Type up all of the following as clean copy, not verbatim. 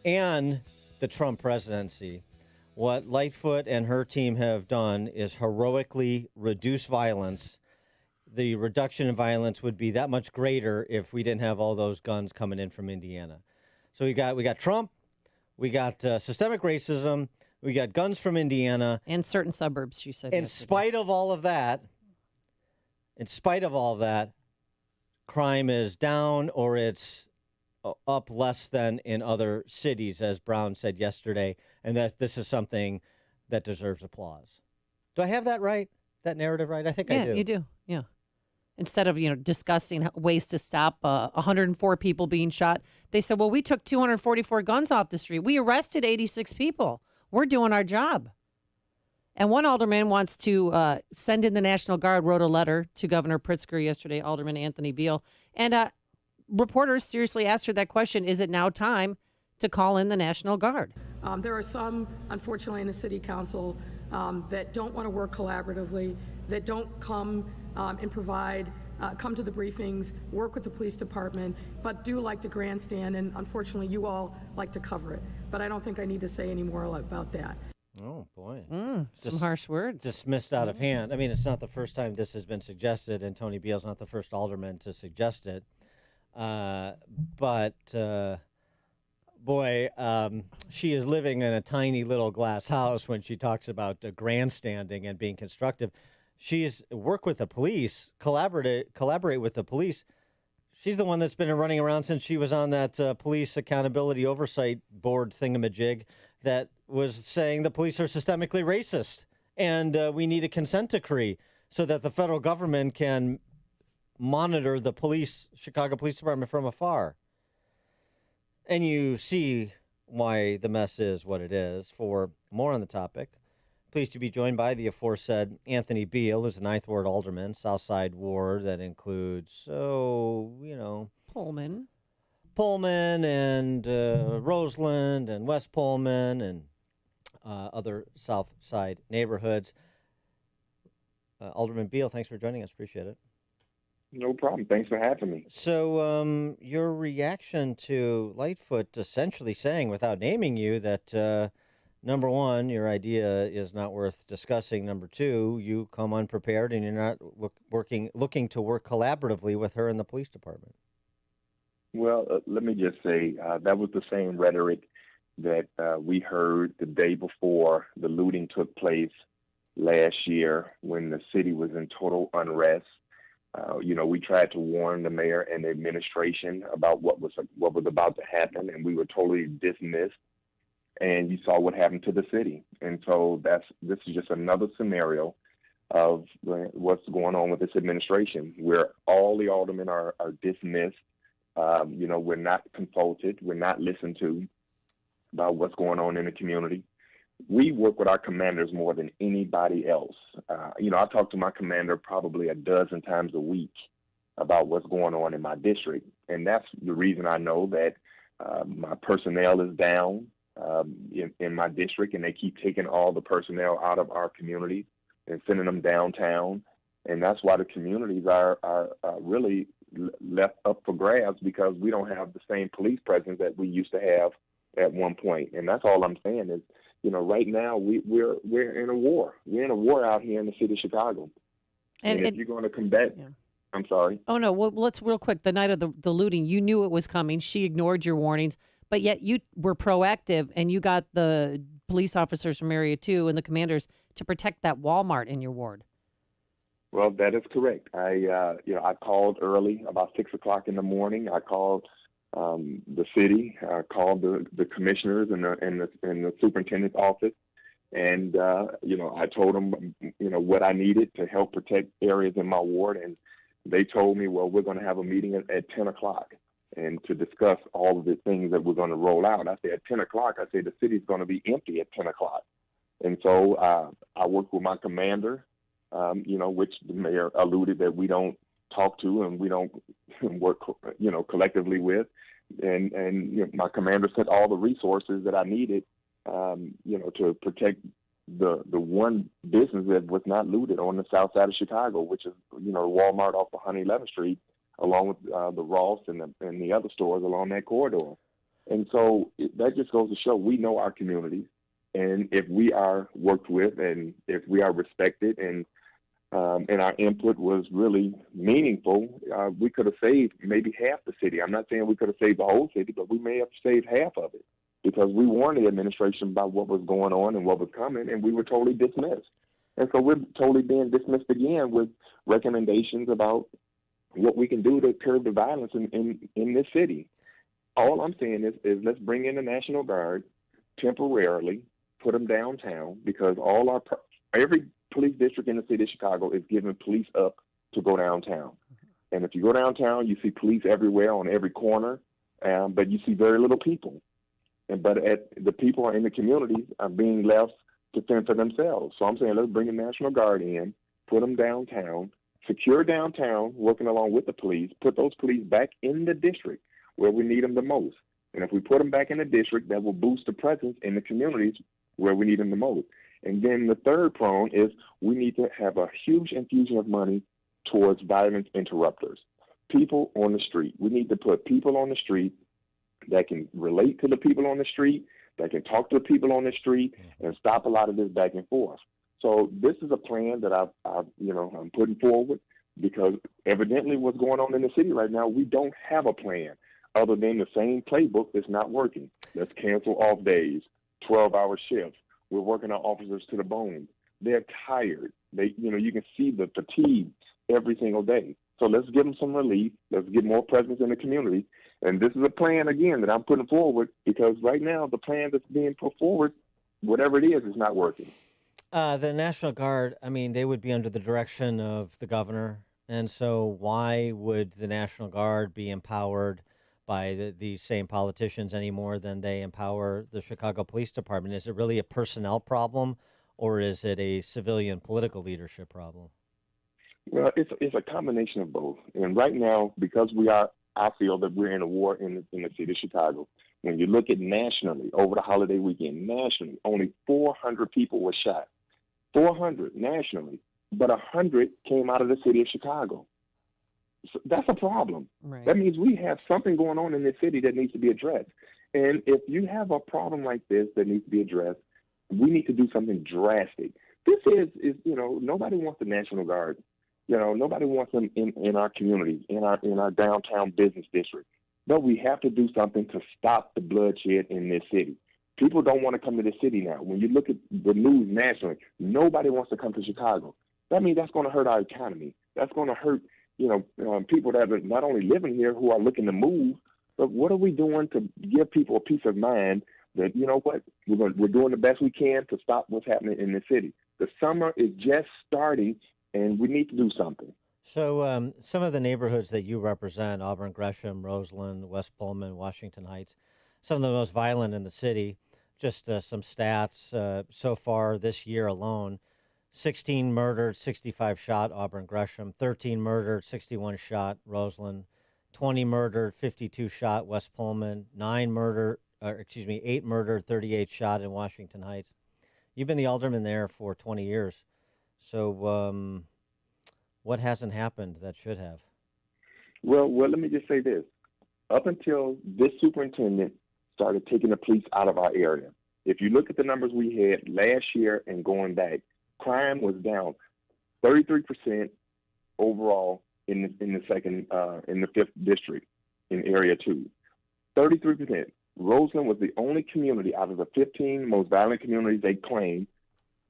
and the Trump presidency. What Lightfoot and her team have done is heroically reduce violence. The reduction in violence would be that much greater if we didn't have all those guns coming in from Indiana. So we got Trump, we got systemic racism, we got guns from Indiana, and certain suburbs. She said. In spite of all of that, crime is down or it's up less than in other cities, as Brown said yesterday, and that this is something that deserves applause. Do I have that right? That narrative right? I think I do. Yeah, you do. Yeah. Instead of discussing ways to stop 104 people being shot, they said, "Well, we took 244 guns off the street. We arrested 86 people. We're doing our job." And one alderman wants to send in the National Guard. Wrote a letter to Governor Pritzker yesterday, Alderman Anthony Beale, and reporters seriously asked her that question: is it now time to call in the National Guard? There are some, unfortunately, in the city council that don't want to work collaboratively, that don't come and provide, come to the briefings, work with the police department, but do like to grandstand, and unfortunately you all like to cover it. But I don't think I need to say any more about that. Oh, boy. Some harsh words. Dismissed out of hand. I mean, it's not the first time this has been suggested, and Tony Beale's not the first alderman to suggest it. But she is living in a tiny little glass house when she talks about grandstanding and being constructive. She's work with the police, collaborate with the police. She's the one that's been running around since she was on that police accountability oversight board thingamajig that was saying the police are systemically racist and we need a consent decree so that the federal government can monitor the Chicago Police Department from afar. And you see why the mess is what it is. For more on the topic, pleased to be joined by the aforesaid Anthony Beale, who's the 9th Ward Alderman, Southside Ward, that includes, Pullman and Roseland and West Pullman and other South Side neighborhoods. Alderman Beale, thanks for joining us. Appreciate it. No problem. Thanks for having me. So your reaction to Lightfoot essentially saying, without naming you, that number one, your idea is not worth discussing. Number two, you come unprepared and you're not looking to work collaboratively with her in the police department. Well, let me just say that was the same rhetoric that we heard the day before the looting took place last year when the city was in total unrest. We tried to warn the mayor and the administration about what was about to happen, and we were totally dismissed. And you saw what happened to the city. And so this is just another scenario of what's going on with this administration, where all the aldermen are dismissed. We're not consulted. We're not listened to about what's going on in the community. We work with our commanders more than anybody else. I talk to my commander probably a dozen times a week about what's going on in my district. And that's the reason I know that my personnel is down in my district, and they keep taking all the personnel out of our community and sending them downtown. And that's why the communities are really left up for grabs, because we don't have the same police presence that we used to have at one point. And that's all I'm saying is, right now we're in a war. We're in a war out here in the city of Chicago. And if you're going to combat, yeah. I'm sorry. Oh no. Well, let's real quick. The night of the looting, you knew it was coming. She ignored your warnings, but yet you were proactive and you got the police officers from Area 2 and the commanders to protect that Walmart in your ward. Well, that is correct. I called early, about 6 o'clock in the morning. I called the city, called the commissioners and the superintendent's office, and I told them what I needed to help protect areas in my ward, and they told me, well, we're going to have a meeting at 10 o'clock and to discuss all of the things that we're going to roll out. I said at 10 o'clock, I said the city's going to be empty at 10 o'clock, and so I worked with my commander, which the mayor alluded that we don't talk to and we don't work, collectively with. And my commander sent all the resources that I needed, to protect the one business that was not looted on the south side of Chicago, which is, Walmart off of 111th Street, along with the Ross and the other stores along that corridor. And so that just goes to show we know our communities. And if we are worked with and if we are respected and our input was really meaningful, we could have saved maybe half the city. I'm not saying we could have saved the whole city, but we may have saved half of it because we warned the administration about what was going on and what was coming, and we were totally dismissed. And so we're totally being dismissed again with recommendations about what we can do to curb the violence in this city. All I'm saying is let's bring in the National Guard temporarily, put them downtown, because every police district in the city of Chicago is giving police up to go downtown. And if you go downtown, you see police everywhere on every corner, but you see very little people. But the people in the communities are being left to fend for themselves. So I'm saying let's bring the National Guard in, put them downtown, secure downtown, working along with the police, put those police back in the district where we need them the most. And if we put them back in the district, that will boost the presence in the communities where we need them the most. And then the third prong is we need to have a huge infusion of money towards violence interrupters. People on the street. We need to put people on the street that can relate to the people on the street, that can talk to the people on the street, and stop a lot of this back and forth. So this is a plan that I'm putting forward because evidently what's going on in the city right now, we don't have a plan other than the same playbook that's not working. Let's cancel off days, 12-hour shifts. We're working our officers to the bone. They're tired. You can see the fatigue every single day. So let's give them some relief. Let's get more presence in the community. And this is a plan, again, that I'm putting forward because right now the plan that's being put forward, whatever it is not working. The National Guard, they would be under the direction of the governor. And so why would the National Guard be empowered by these same politicians any more than they empower the Chicago Police Department? Is it really a personnel problem, or is it a civilian political leadership problem? Well, it's a combination of both. And right now, because I feel that we're in a war in the city of Chicago. When you look at nationally, over the holiday weekend, nationally, only 400 people were shot. 400 nationally, but 100 came out of the city of Chicago. So that's a problem. Right. That means we have something going on in this city that needs to be addressed. And if you have a problem like this that needs to be addressed, we need to do something drastic. This is nobody wants the National Guard. Nobody wants them in our communities, in our downtown business district. But we have to do something to stop the bloodshed in this city. People don't want to come to the city now. When you look at the news nationally, nobody wants to come to Chicago. That means that's going to hurt our economy. That's going to hurt people that are not only living here who are looking to move, but what are we doing to give people a peace of mind that, we're doing the best we can to stop what's happening in the city. The summer is just starting, and we need to do something. So some of the neighborhoods that you represent, Auburn, Gresham, Roseland, West Pullman, Washington Heights, some of the most violent in the city. Just some stats so far this year alone. 16 murdered, 65 shot, Auburn Gresham. 13 murdered, 61 shot, Roseland. 20 murdered, 52 shot, West Pullman. 8 murdered, 38 shot in Washington Heights. You've been the alderman there for 20 years. So what hasn't happened that should have? Well, let me just say this. Up until this superintendent started taking the police out of our area, if you look at the numbers we had last year and going back, crime was down 33% overall in the 5th district in area 2. 33%. Roseland was the only community out of the 15 most violent communities they claimed,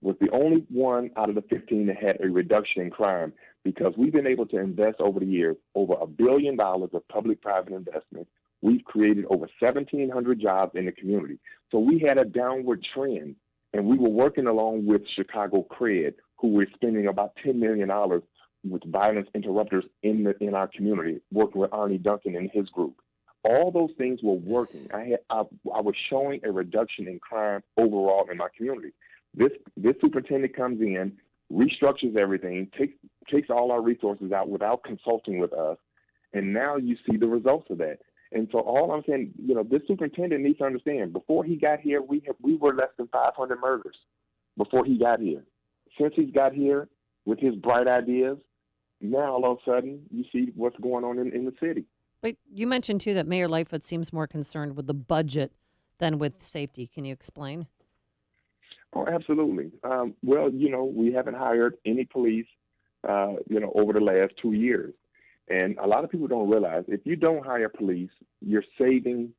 was the only one out of the 15 that had a reduction in crime because we've been able to invest over the years over $1 billion of public-private investment. We've created over 1,700 jobs in the community. So we had a downward trend, and we were working along with Chicago Cred, who were spending about $10 million with violence interrupters in our community, working with Arnie Duncan and his group. All those things were working. I was showing a reduction in crime overall in my community. This superintendent comes in, restructures everything, takes all our resources out without consulting with us, and now you see the results of that. And so all I'm saying, this superintendent needs to understand, before he got here, we were less than 500 murders before he got here. Since he's got here with his bright ideas, now all of a sudden you see what's going on in the city. But you mentioned too that Mayor Lightfoot seems more concerned with the budget than with safety. Can you explain? Oh, absolutely. Well, we haven't hired any police, over the last 2 years. And a lot of people don't realize if you don't hire police, you're saving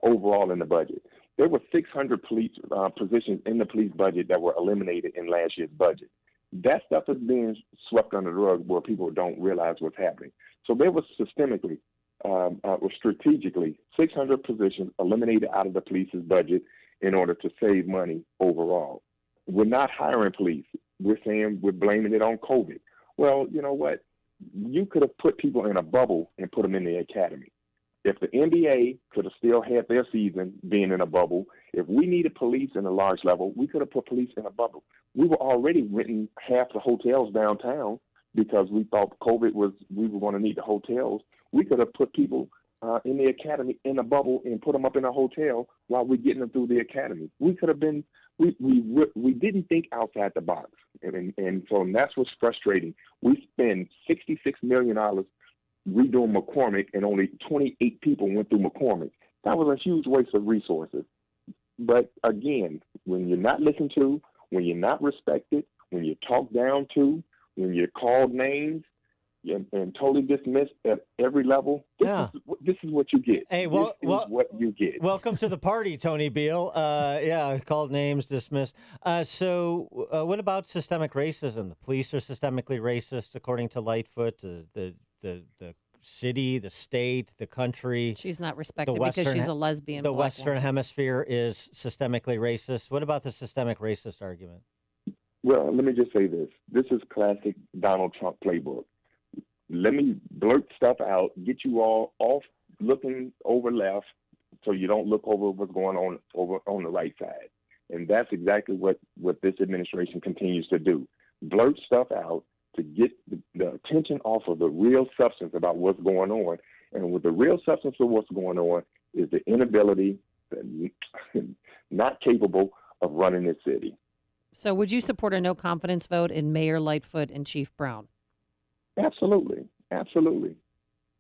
overall in the budget. There were 600 police positions in the police budget that were eliminated in last year's budget. That stuff is being swept under the rug where people don't realize what's happening. So there was systemically or strategically 600 positions eliminated out of the police's budget in order to save money overall. We're not hiring police. We're saying we're blaming it on COVID. Well, you know what? You could have put people in a bubble and put them in the academy. If the NBA could have still had their season being in a bubble, if we needed police in a large level, we could have put police in a bubble. We were already renting half the hotels downtown because we thought we were going to need the hotels. We could have put people in the academy in a bubble and put them up in a hotel while we're getting them through the academy. We could have been, we didn't think outside the box. And so that's what's frustrating. We spend $66 million redoing McCormick, and only 28 people went through McCormick. That was a huge waste of resources. But again, when you're not listened to, when you're not respected, when you're talked down to, when you're called names and totally dismissed at every level, this is what you get. Hey, this is what you get. Welcome to the party, Tony Beale. Called names, dismissed. So what about systemic racism? The police are systemically racist, according to Lightfoot. The city, the state, the country. She's not respected because she's a lesbian. The Western Hemisphere is systemically racist. What about the systemic racist argument? Well, let me just say this. This is classic Donald Trump playbook. Let me blurt stuff out, get you all off looking over left so you don't look over what's going on over on the right side. And that's exactly what this administration continues to do. Blurt stuff out to get the attention off of the real substance about what's going on. And with the real substance of what's going on is the inability, not capable of running this city. So would you support a no confidence vote in Mayor Lightfoot and Chief Brown? Absolutely. Absolutely.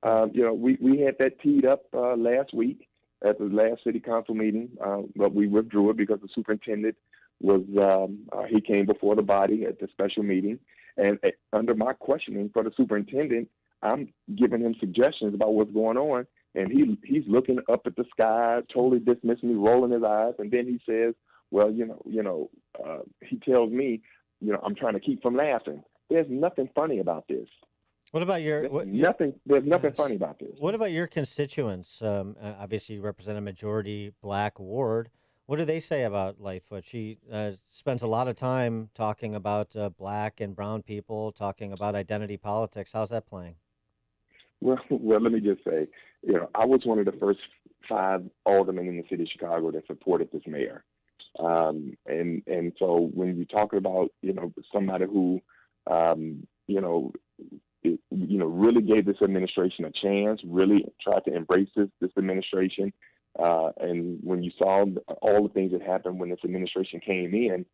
We had that teed up last week at the last city council meeting, but we withdrew it because the superintendent he came before the body at the special meeting. And under my questioning for the superintendent, I'm giving him suggestions about what's going on. And he's looking up at the sky, totally dismissing me, rolling his eyes. And then he says, well, he tells me, I'm trying to keep from laughing. There's nothing funny about this. What about There's nothing funny about this. What about your constituents? Obviously, you represent a majority black ward. What do they say about Lightfoot? She spends a lot of time talking about black and brown people, talking about identity politics. How's that playing? Well, let me just say, I was one of the first 5 aldermen in the city of Chicago that supported this mayor. And so when you talk about, somebody who, really gave this administration a chance, really tried to embrace this administration. And when you saw all the things that happened when this administration came in,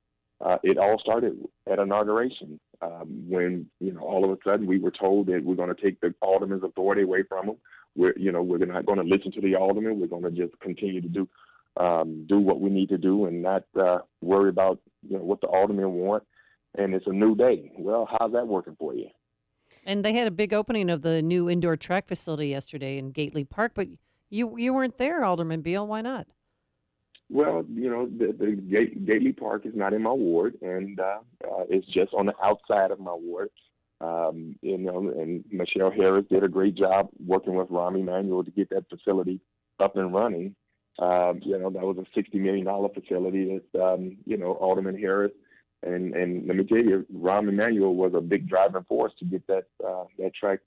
it all started at inauguration. When, all of a sudden we were told that we're going to take the alderman's authority away from them. We're not going to listen to the alderman. We're going to just continue to do what we need to do and not worry about, what the aldermen want. And it's a new day. Well, how's that working for you? And they had a big opening of the new indoor track facility yesterday in Gately Park, but you weren't there, Alderman Beale. Why not? Well, the Gately Park is not in my ward, and it's just on the outside of my ward. And Michelle Harris did a great job working with Rahm Emanuel to get that facility up and running. That was a $60 million facility that, Alderman Harris and let me tell you, Rahm Emanuel was a big driving force to get that track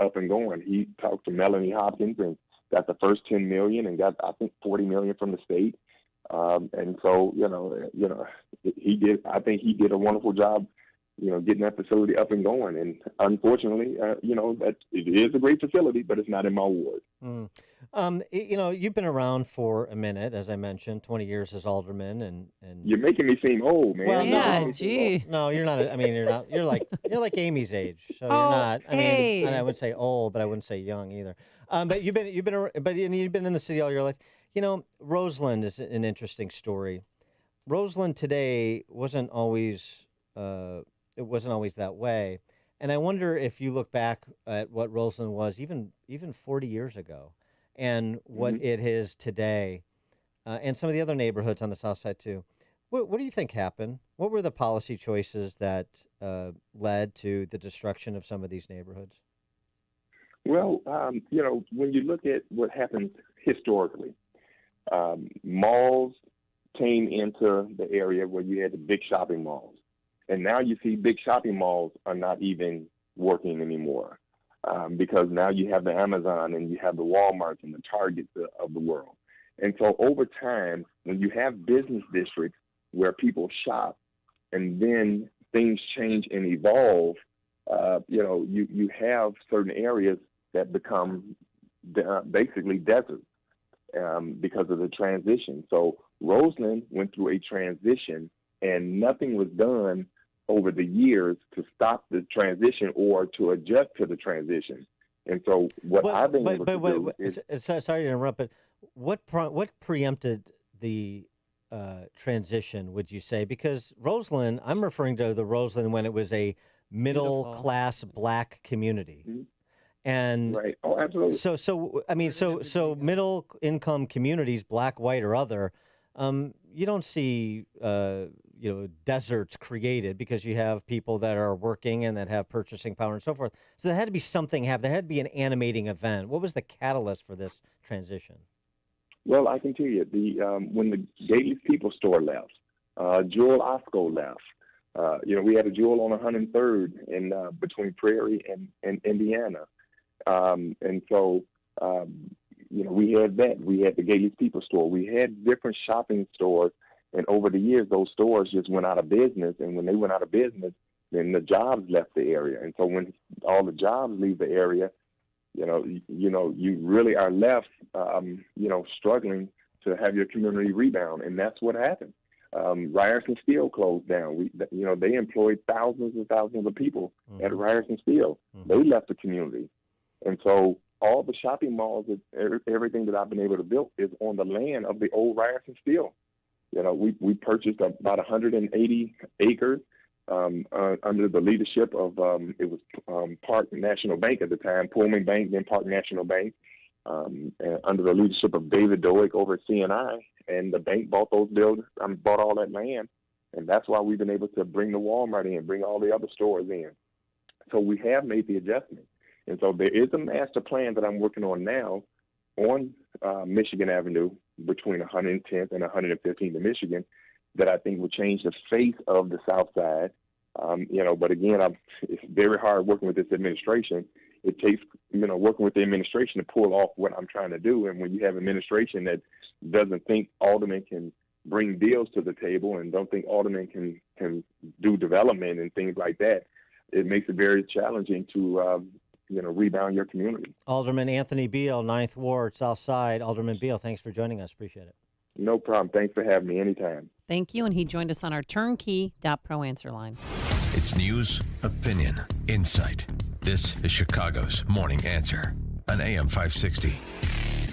up and going. He talked to Melanie Hopkins and got the first $10 million and got, I think, $40 million from the state. And so, he did. I think he did a wonderful job getting that facility up and going. And unfortunately, that it is a great facility, but it's not in my ward. Mm. You've been around for a minute, as I mentioned, 20 years as alderman, and You're making me seem old, man. Well, Yeah, no, gee. no, you're not. I mean, you're not. You're like Amy's age, so you're Oh, not. I mean, hey. and I wouldn't say old, but I wouldn't say young either. But you've been in the city all your life. Roseland is an interesting story. Roseland today wasn't always. It wasn't always that way, and I wonder if you look back at what Roseland was even 40 years ago, and what it is today, and some of the other neighborhoods on the south side too. What do you think happened? What were the policy choices that led to the destruction of some of these neighborhoods? Well, when you look at what happened historically, malls came into the area where you had the big shopping malls. And now you see big shopping malls are not even working anymore because now you have the Amazon and you have the Walmarts and the Targets of the world. And so over time, when you have business districts where people shop and then things change and evolve, you have certain areas that become basically deserts because of the transition. So Roseland went through a transition and nothing was done over the years to stop the transition or to adjust to the transition. And so I've been able to do is... Sorry to interrupt, but what preempted the transition, would you say? Because Roseland, I'm referring to the Roseland when it was a middle-class Black community. Mm-hmm. And right. Oh, absolutely. So middle-income communities, Black, white, or other, you don't see deserts created because you have people that are working and that have purchasing power and so forth. So there had to be something there had to be an animating event. What was the catalyst for this transition? Well, I can tell you when the Gately's People Store left, Jewel Osco left. We had a Jewel on 103rd in between Prairie and Indiana, and so. We had that. We had the Gately's People Store. We had different shopping stores. And over the years, those stores just went out of business. And when they went out of business, then the jobs left the area. And so when all the jobs leave the area, you really are left, struggling to have your community rebound. And that's what happened. Ryerson Steel closed down. They employed thousands and thousands of people at Ryerson Steel. Mm-hmm. They left the community. And so all the shopping malls, everything that I've been able to build is on the land of the old Ryerson Steel. We purchased about 180 acres under the leadership of, it was Park National Bank at the time, Pullman Bank, then Park National Bank, and under the leadership of David Doig over at CNI. And the bank bought bought all that land. And that's why we've been able to bring the Walmart in, bring all the other stores in. So we have made the adjustment. And so there is a master plan that I'm working on now on Michigan Avenue between 110th and 115th in Michigan that I think will change the face of the South Side. But again, it's very hard working with this administration. It takes, working with the administration to pull off what I'm trying to do. And when you have an administration that doesn't think aldermen can bring deals to the table and don't think aldermen can do development and things like that, it makes it very challenging to rebound your community. Alderman Anthony Beale, 9th Ward, South Side. Alderman Beale, thanks for joining us. Appreciate it. No problem. Thanks for having me anytime. Thank you. And he joined us on our turnkey.pro answer line. It's news, opinion, insight. This is Chicago's Morning Answer on AM 560.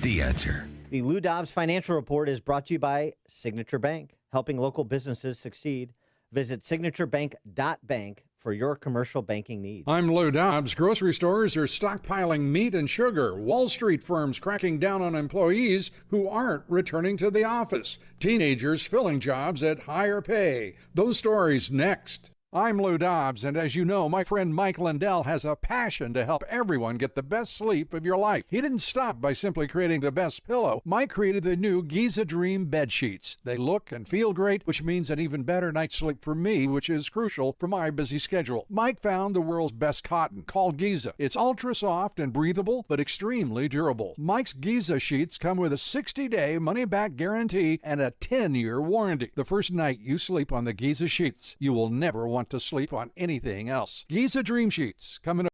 The Answer. The Lou Dobbs Financial Report is brought to you by Signature Bank, helping local businesses succeed. Visit signaturebank.bank for your commercial banking needs. I'm Lou Dobbs. Grocery stores are stockpiling meat and sugar. Wall Street firms cracking down on employees who aren't returning to the office. Teenagers filling jobs at higher pay. Those stories next. I'm Lou Dobbs, and as you know, my friend Mike Lindell has a passion to help everyone get the best sleep of your life. He didn't stop by simply creating the best pillow. Mike created the new Giza Dream bed sheets. They look and feel great, which means an even better night's sleep for me, which is crucial for my busy schedule. Mike found the world's best cotton, called Giza. It's ultra soft and breathable, but extremely durable. Mike's Giza sheets come with a 60-day money-back guarantee and a 10-year warranty. The first night you sleep on the Giza sheets, you will never want want to sleep on anything else. Giza Dream Sheets coming up.